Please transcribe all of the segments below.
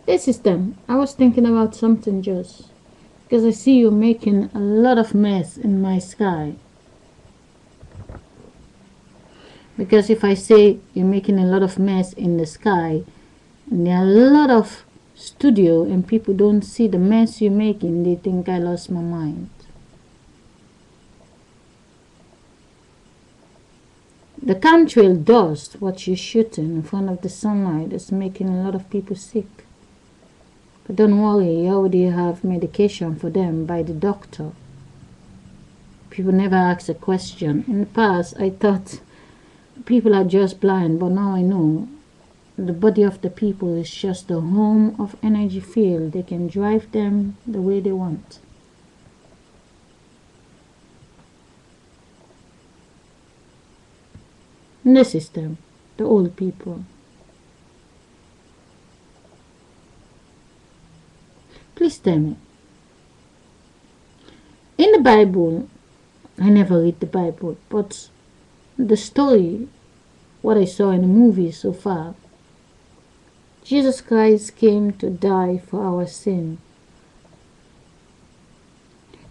Hey system, I was thinking about something just because I see you making a lot of mess in my sky. Because if I say you're making a lot of mess in the sky, and there are a lot of studio and people don't see the mess you're making, they think I lost my mind. The chemtrail dust, what you're shooting in front of the sunlight, is making a lot of people sick. But don't worry, you already have medication for them by the doctor. People never ask a question. In the past, I thought people are just blind, but now I know the body of the people is just the home of energy field. They can drive them the way they want. In the system, the old people. Please tell me. In the Bible, I never read the Bible, but the story, what I saw in the movies so far, Jesus Christ came to die for our sin.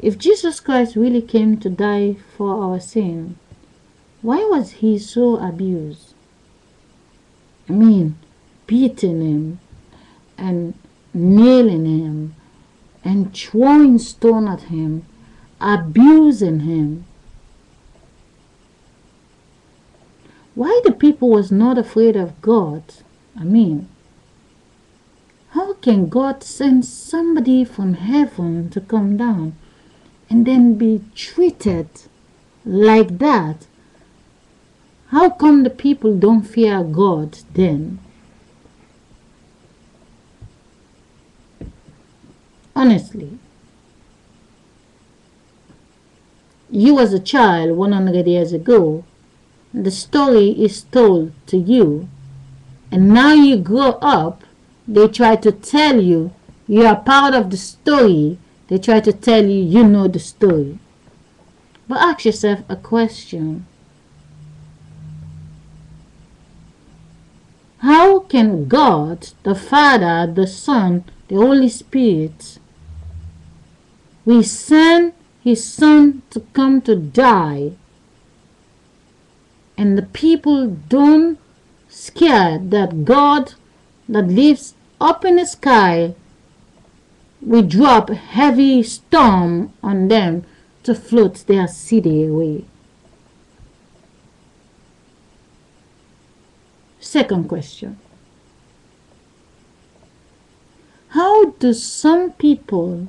If Jesus Christ really came to die for our sin, why was he so abused? I mean, beating him and nailing him and throwing stone at him, abusing him. Why the people was not afraid of God? I mean, how can God send somebody from heaven to come down and then be treated like that? How come the people don't fear God then? Honestly, you as a child 100 years ago, the story is told to you, and now you grow up, they try to tell you you are part of the story. They try to tell you you know the story. But ask yourself a question. How can God, the Father, the Son, the Holy Spirit, we send his Son to come to die, and the people don't scared that God that lives up in the sky will drop heavy storm on them to float their city away? Second question. How do some people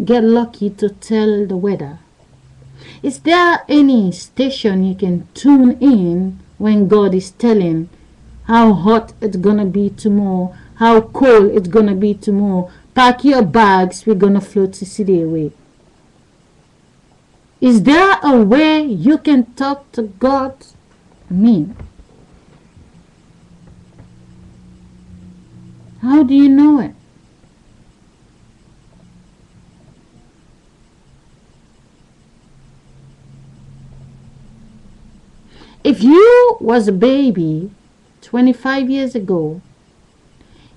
get lucky to tell the weather? Is there any station you can tune in when God is telling how hot it's gonna be tomorrow, how cold it's gonna be tomorrow? Pack your bags, we're gonna float the city away. Is there a way you can talk to God? I mean, how do you know it? If you was a baby 25 years ago,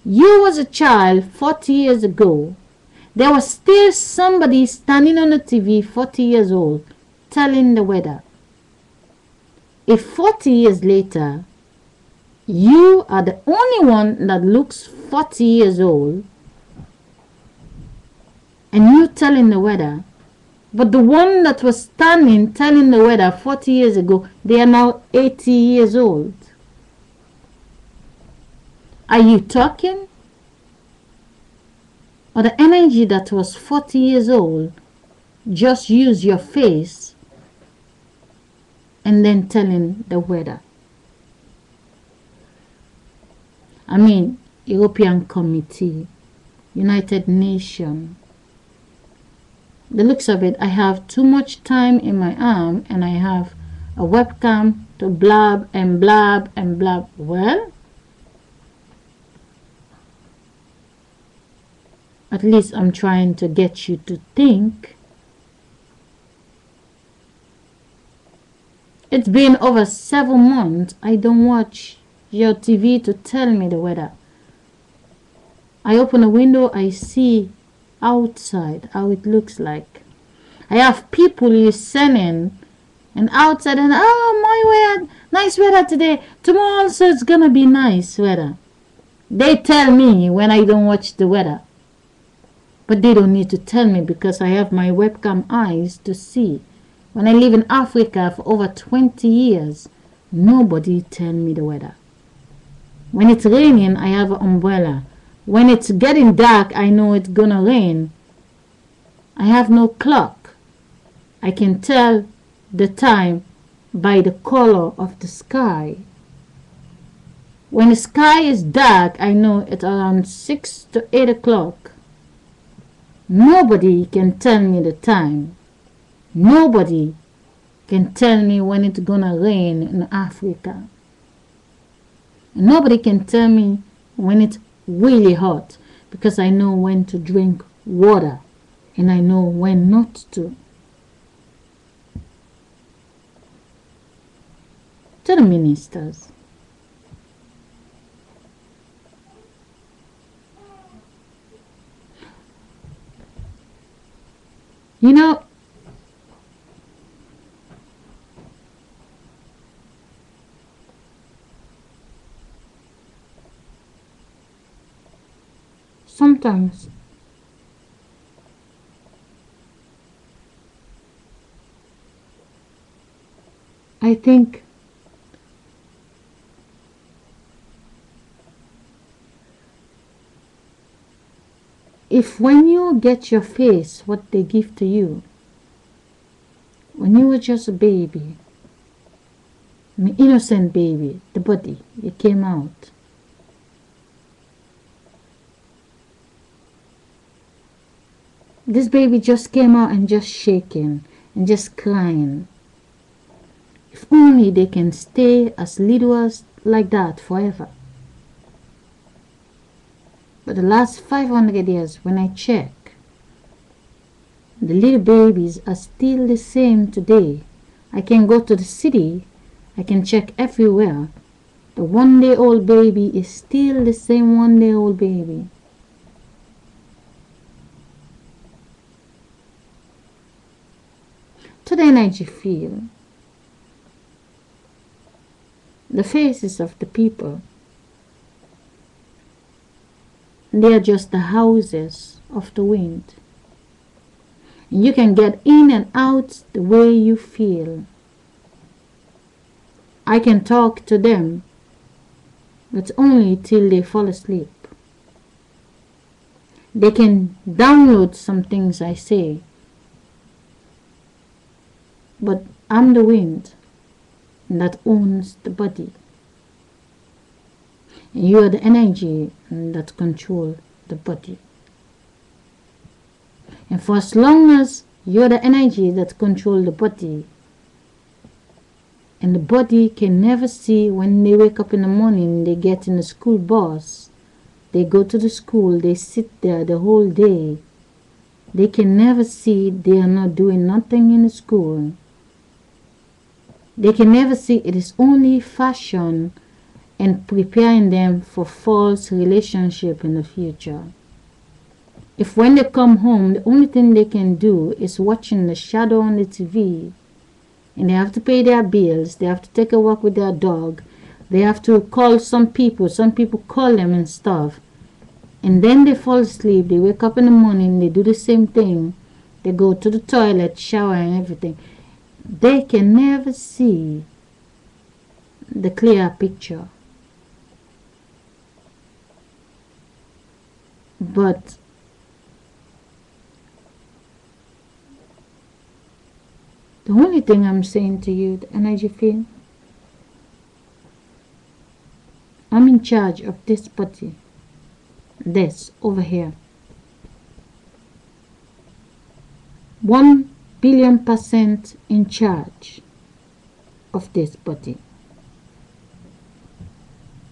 you was a child 40 years ago, there was still somebody standing on the TV 40 years old telling the weather. If 40 years later, you are the only one that looks 40 years old and you telling the weather, but the one that was standing telling the weather 40 years ago, they are now 80 years old. Are you talking? Or the energy that was 40 years old just use your face and then telling the weather? I mean, European Committee, United Nations. The looks of it, I have too much time in my arm and I have a webcam to blab and blab and blab. Well, at least I'm trying to get you to think. It's been over 7 months I don't watch your TV to tell me the weather. I open a window, I see outside how it looks like. I have people listening and outside and my weather, nice weather today. Tomorrow also it's gonna be nice weather. They tell me when I don't watch the weather. But they don't need to tell me because I have my webcam eyes to see. When I live in Africa for over 20 years, nobody tell me the weather. When it's raining, I have an umbrella. When it's getting dark, I know it's gonna rain. I have no clock. I can tell the time by the color of the sky. When the sky is dark, I know it's around 6 to 8 o'clock. Nobody can tell me the time. Nobody can tell me when it's gonna rain in Africa. Nobody can tell me when it's really hot because I know when to drink water and I know when not to. To the ministers, you know, sometimes I think if when you get your face what they give to you, when you were just a baby, an innocent baby, the body, it came out. This baby just came out and just shaking and just crying. If only they can stay as little as like that forever. But the last 500 years, when I check, the little babies are still the same today. I can go to the city, I can check everywhere. The 1-day-old baby is still the same 1-day-old baby. To the energy field, the faces of the people, they are just the houses of the wind. And you can get in and out the way you feel. I can talk to them, but only till they fall asleep. They can download some things I say, but I'm the wind that owns the body. And you are the energy that control the body. And for as long as you're the energy that control the body, and the body can never see when they wake up in the morning, they get in the school bus, they go to the school, they sit there the whole day. They can never see they are not doing nothing in the school. They can never see it is only fashion and preparing them for false relationship in the future. If when they come home, the only thing they can do is watching the shadow on the TV, and they have to pay their bills, they have to take a walk with their dog, they have to call some people call them and stuff, and then they fall asleep, they wake up in the morning, they do the same thing, they go to the toilet, shower and everything. They can never see the clear picture. But the only thing I'm saying to you, the energy field, I'm in charge of this body, this over here. 1,000,000,000% in charge of this body.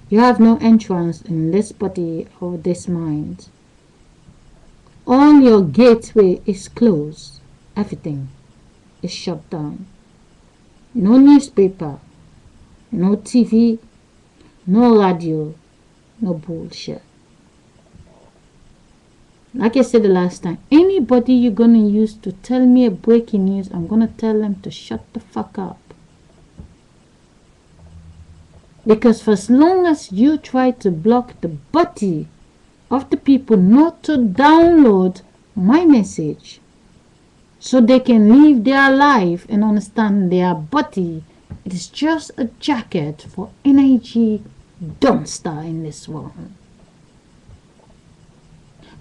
You have no entrance in this body or this mind. All your gateway is closed. Everything is shut down. No newspaper, no TV, no radio, no bullshit. Like I said the last time, anybody you're gonna use to tell me a breaking news, I'm gonna tell them to shut the fuck up. Because for as long as you try to block the body of the people not to download my message so they can live their life and understand their body, it is just a jacket for energy dumpster in this world.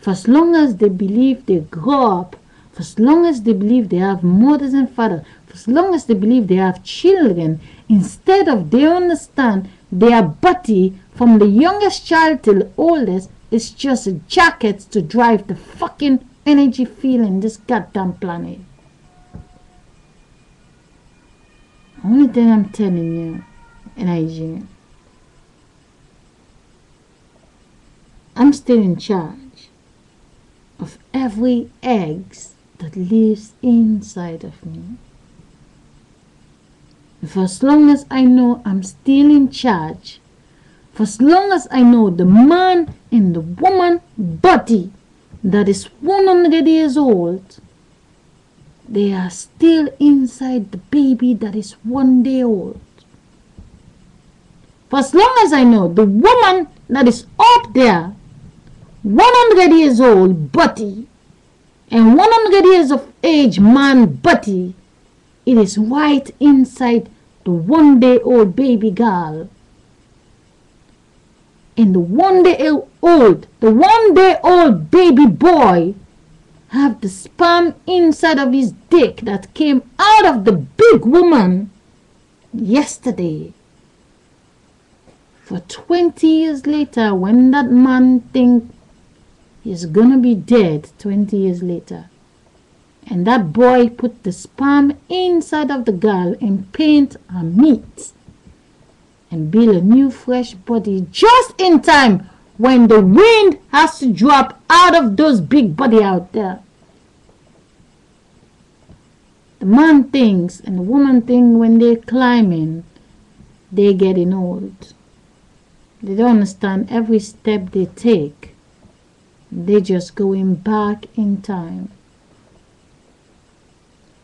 For as long as they believe they grow up, for as long as they believe they have mothers and fathers, for as long as they believe they have children, instead of they understand their body from the youngest child till the oldest is just a jacket to drive the fucking energy field in this goddamn planet. Only thing I'm telling you, energy, I'm still in charge of every egg that lives inside of me. For as long as I know I'm still in charge, for as long as I know the man in the woman body that is 100 years old, they are still inside the baby that is 1 day old. For as long as I know the woman that is up there, 100 years old body, and 100 years of age man body, it is right inside the 1 day old baby girl. And the 1 day old baby boy have the sperm inside of his dick that came out of the big woman yesterday. For 20 years later, when that man think he's gonna be dead 20 years later, and that boy put the sperm inside of the girl and paint her meat and build a new fresh body just in time when the wind has to drop out of those big body out there. The man thinks and the woman think when they're climbing, they're getting old. They don't understand every step they take. They're just going back in time.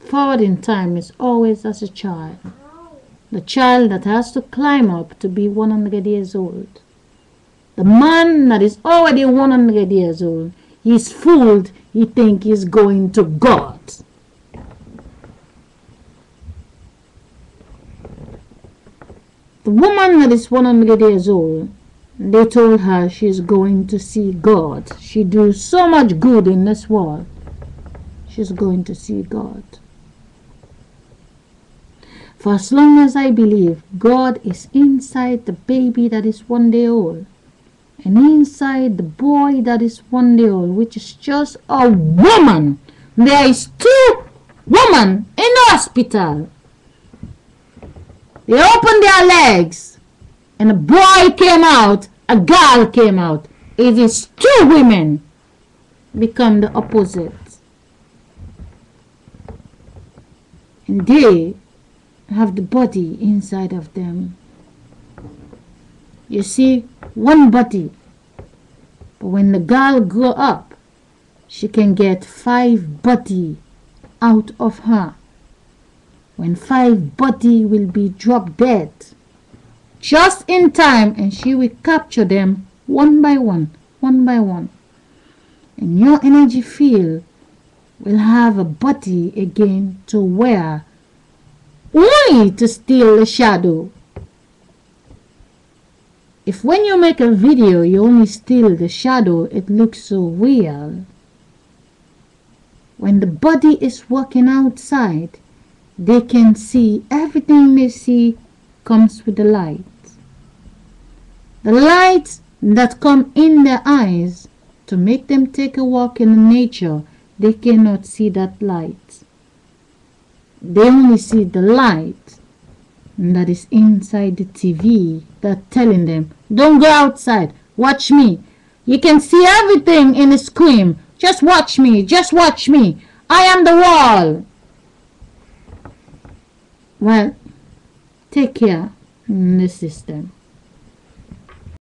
Forward in time is always as a child. The child that has to climb up to be 100 years old. The man that is already 100 years old, he's fooled, he thinks he's going to God. The woman that is 100 years old, they told her she's going to see God. She do so much good in this world. She's going to see God. For as long as I believe God is inside the baby that is 1 day old, and inside the boy that is 1 day old, which is just a woman, there is 2 women in the hospital. They opened their legs, and a boy came out, a girl came out. It is 2 women become the opposite. And they have the body inside of them. You see, 1 body. But when the girl grow up, she can get 5 body out of her. When 5 body will be drop dead just in time, and she will capture them one by one, one by one. And your energy field will have a body again to wear, only to steal the shadow. If when you make a video you only steal the shadow, it looks so real. When the body is walking outside, they can see everything they see comes with the light. The light that come in their eyes to make them take a walk in nature, they cannot see that light. They only see the light that is inside the TV that telling them, don't go outside, watch me. You can see everything in the screen. Just watch me, just watch me. I am the wall. Well, take care in this system.